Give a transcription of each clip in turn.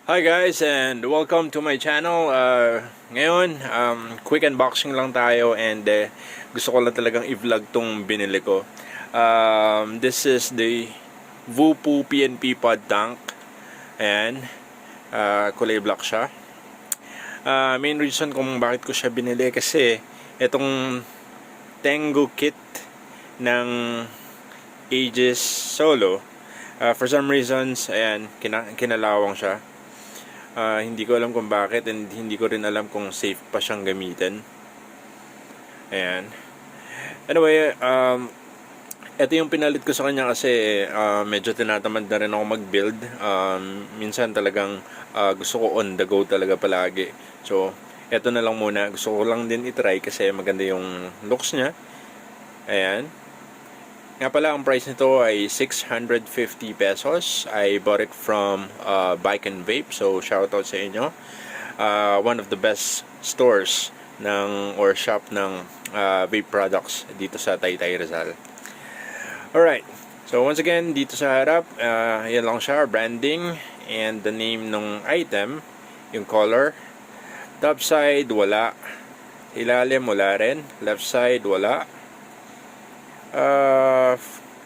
Hi guys and welcome to my channel. Ngayon, quick unboxing lang tayo and gusto ko lang talagang i-vlog tong binili ko. This is the VooPoo PnP Pod Tank. Ayan, kulay black siya. Main reason kung bakit ko siya binili kasi itong Tango kit ng Aegis Solo, for some reasons, ayan, kinalawang siya. Hindi ko alam kung bakit and hindi ko rin alam kung safe pa siyang gamitin. Ayan. Anyway, ito yung pinalit ko sa kanya kasi medyo tinatamad na rin ako mag-build. Minsan talagang gusto ko on the go talaga palagi. So, ito na lang muna. Gusto ko lang din itry kasi maganda yung looks niya. Ayan. Nga pala, ang price nito ay 650 pesos. I bought it from Bike and Vape. So, shoutout sa inyo. One of the best stores or shop ng vape products dito sa Taytay, Rizal. Alright. So, once again, dito sa harap, yan lang siya. Branding and the name ng item. Yung color. Top side, wala. Ilalim, wala rin. Left side, wala.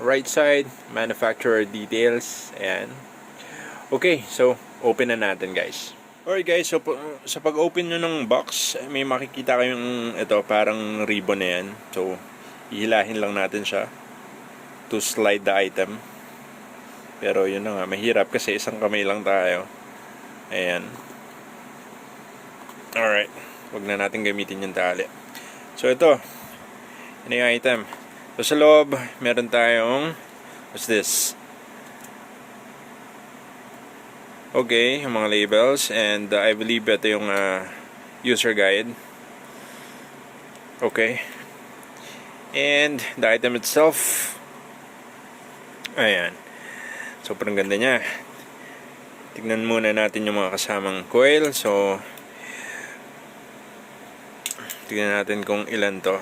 Right side, manufacturer details. Ayan. Okay, so open na natin guys. Alright guys, so sa pag-open nyo ng box, may makikita kayong ito, parang ribbon na yan. So, ihilahin lang natin siya to slide the item. Pero yun na nga, mahirap kasi isang kamay lang tayo. Ayan. Alright, wag na natin gamitin yung tali. So ito, yun yung item. So sa loob, meron tayong, what's this? Okay, yung mga labels, and I believe ito yung user guide. Okay. And the item itself, ayan. Sobrang ganda niya. Tignan muna natin yung mga kasamang coil. So, tignan natin kung ilan to.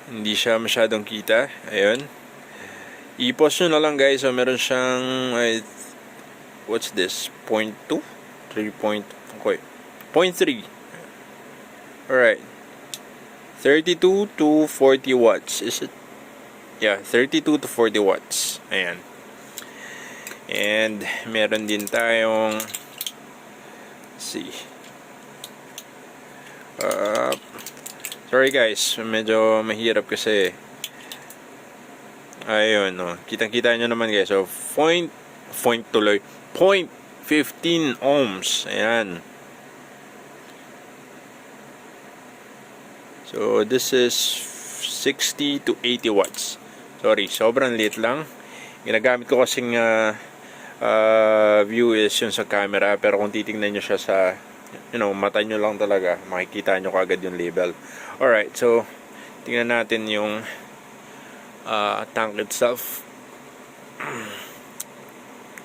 Hindi siya masyadong kita. Ayun. I-post nyo na lang guys. So meron siyang what's this? 0.2? 3. Okay. 0.3. Alright. 32 to 40 watts. Is it? Yeah, 32 to 40 watts. Ayan. And meron din tayong, let's see. Sorry guys, medyo mahirap kasi. Ayun, no. Kitang-kita nyo naman guys. So, 0.15 ohms. Ayan. So, this is 60 to 80 watts. Sorry, sobrang liit lang. Ginagamit ko kasing view is yun sa camera. Pero kung titingnan nyo siya sa mata nyo lang talaga, makikita nyo kagad yung label. Alright, so tingnan natin yung tank itself.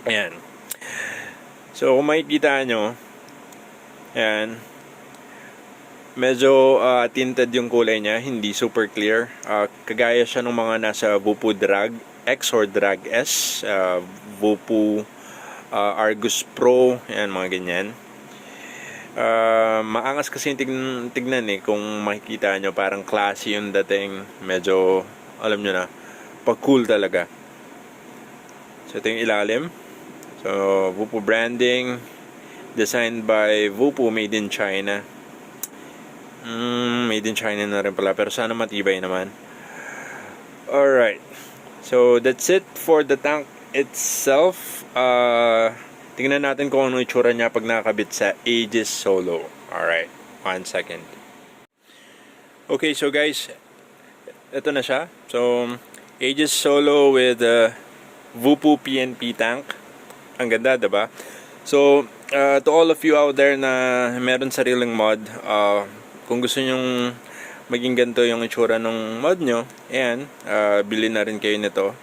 Ayan. So kung makikita nyo, ayan, medyo tinted yung kulay niya, hindi super clear. Kagaya siya ng mga nasa VooPoo Drag X or Drag S, VooPoo Argus Pro, ayan, mga ganyan. Maangas kasi tignan kung makikita nyo, parang classy yung dating, medyo alam nyo na, pag cool talaga. So ito yung ilalim. So VooPoo branding, designed by VooPoo, made in China. Made in China na rin pala, pero sana matibay naman. Alright, so that's it for the tank itself. Tingnan natin kung ano itsura niya pag nakakabit sa Aegis Solo. Alright, 1 second. Okay, so guys, ito na siya. So, Aegis Solo with VooPoo PnP tank. Ang ganda, diba? So, to all of you out there na meron sariling mod, kung gusto nyong maging ganito yung itsura ng mod nyo, ayan, bili na rin kayo nito.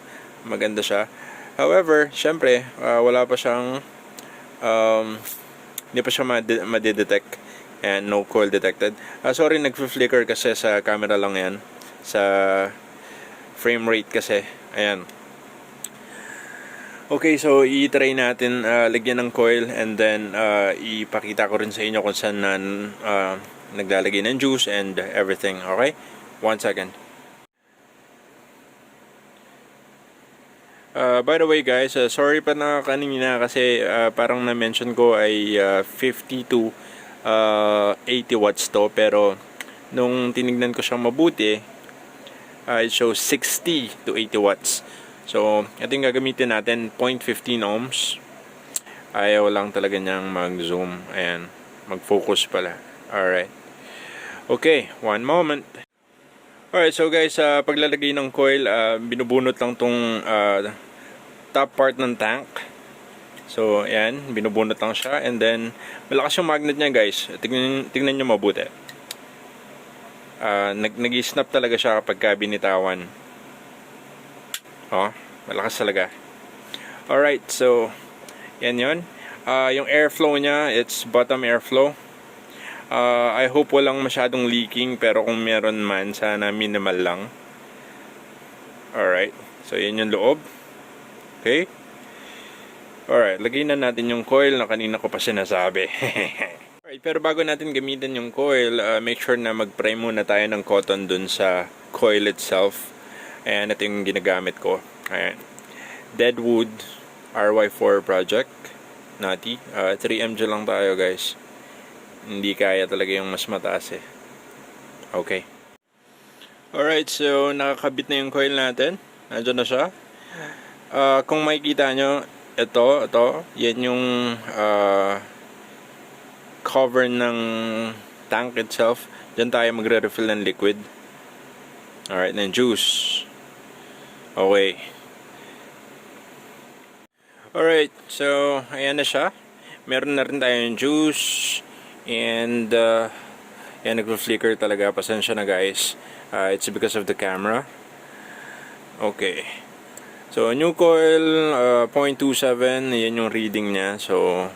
Maganda siya. However, syempre, wala pa siyang hindi pa siya madidetect and no coil detected. Sorry, nag-flicker kasi sa camera lang yan, sa frame rate kasi. Ayan. Okay, so i-try natin lagyan ng coil and then ipakita ko rin sa inyo kung saan naglalagay ng juice and everything. Okay? 1 second. By the way guys, sorry pa na kanina kasi parang na-mention ko ay 50 to 80 watts to, pero nung tinignan ko siyang mabuti, it shows 60 to 80 watts. So, ito yung gagamitin natin, 0.15 ohms. Ayaw lang talaga niyang mag-zoom. Ayan, mag-focus pala. Alright. Okay, 1 moment. Alright, so guys, paglalagay ng coil, binubunot lang tong top part ng tank. So, ayan, binubunot lang siya. And then, malakas yung magnet niya guys. Tingnan nyo mabuti. Nag-snap talaga siya kapag binitawan. Oh, malakas talaga. Alright, so yan yun. Yung airflow niya, it's bottom airflow. I hope walang masyadong leaking, pero kung meron man, sana minimal lang. Alright, so yan yung loob. Okay. Alright, lagay na natin yung coil na kanina ko pa sinasabi. Alright, pero bago natin gamitin yung coil, make sure na mag-prime muna tayo ng cotton dun sa coil itself. Ayan, ito yung ginagamit ko. Ayan. Deadwood RY4 project. Nati. 3mg lang tayo guys. Hindi kaya talaga yung mas mataas eh. Okay. Alright, so nakakabit na yung coil natin. Nandiyan na siya. Kung makikita nyo, ito. Yan yung cover ng tank itself. Diyan tayo magre-refill ng liquid. Alright, ng juice. Okay. Alright, so ayan na siya. Meron na rin tayong juice. And yan, nag-flicker talaga. Pasensya na guys. It's because of the camera. Okay. So new coil 0.27. Yan yung reading niya. So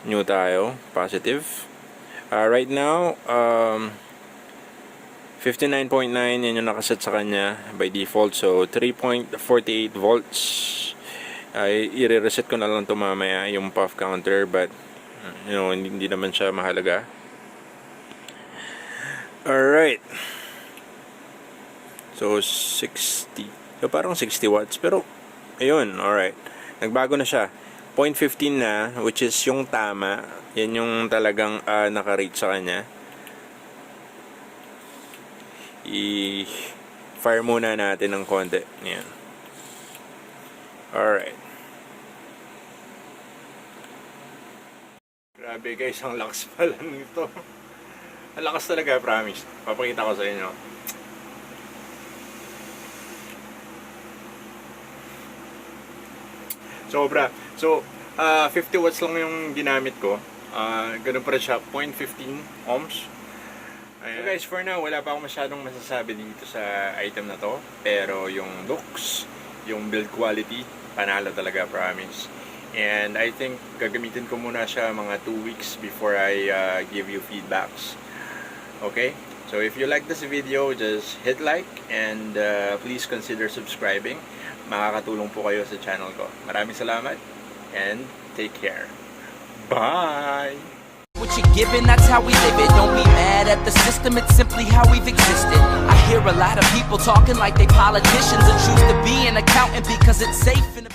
new tayo. Positive. Right now 59.9, yan yung nakaset sa kanya by default. So 3.48 volts. I-reset ko na lang ito mamaya yung puff counter, but you know, hindi naman siya mahalaga. Alright, so 60, so parang 60 watts, pero ayun. Alright, nagbago na siya, 0.15 na, which is yung tama. Yan yung talagang nakarate sa kanya. I-fire muna natin ng konti. Yan. Alright. Grabe guys, ang lakas pala nito. Ang lakas talaga, promise. Papakita ko sa inyo. Sobra. So, 50 watts lang yung ginamit ko. Ganun pa rin siya, 0.15 ohms. Ayan. So guys, for now, wala pa akong masyadong masasabi dito sa item na to. Pero yung looks, yung build quality, panalo talaga, promise. And I think gagamitin ko muna siya mga 2 weeks before I give you feedbacks. Okay? So if you like this video, just hit like and please consider subscribing. Makakatulong po kayo sa channel ko. Maraming salamat and take care. Bye! What you're given, that's how we live it. Don't be mad at the system, it's simply how we've existed. I hear a lot of people talking like they politicians and choose to be an accountant because it's safe in a